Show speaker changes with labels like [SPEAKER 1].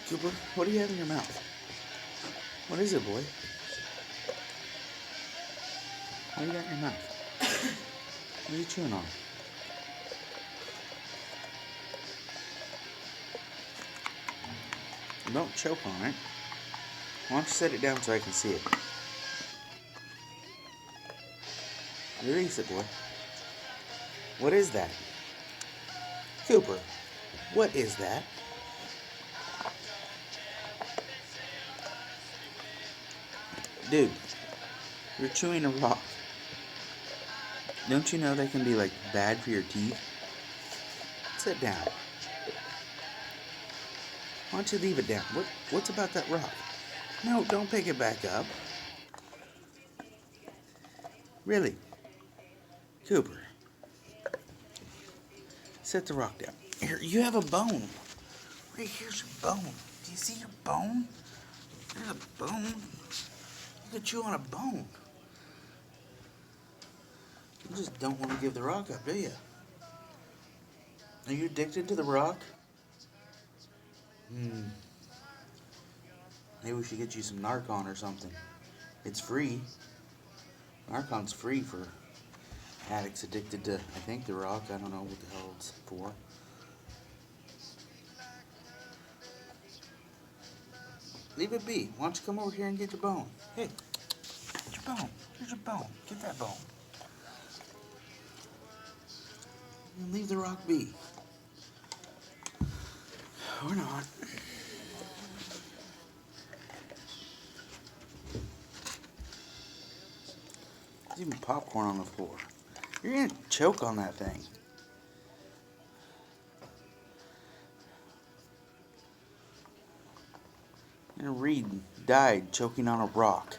[SPEAKER 1] Cooper, what do you have in your mouth? What is it, boy? What do you got in your mouth? What are you chewing on? Don't choke on it. Why don't you set it down so I can see it? Release it, boy. What is that? Cooper, what is that? Dude, you're chewing a rock. Don't you know they can be, like, bad for your teeth? Sit down. Why don't you leave it down? What's about that rock? No, don't pick it back up. Really? Cooper. Set the rock down. Here, you have a bone. Right here's your bone. Do you see your bone? There's a bone. You could chew on a bone. You just don't want to give the rock up, do you? Are you addicted to the rock? Maybe we should get you some Narcon or something. It's free. Narcon's free for addicts addicted to, I think, the rock. I don't know what the hell it's for. Leave it be. Why don't you come over here and get your bone? Hey, get your bone. Here's your bone. Get that bone. And leave the rock be. Or not. There's even popcorn on the floor. You're gonna choke on that thing. You're gonna read died choking on a rock.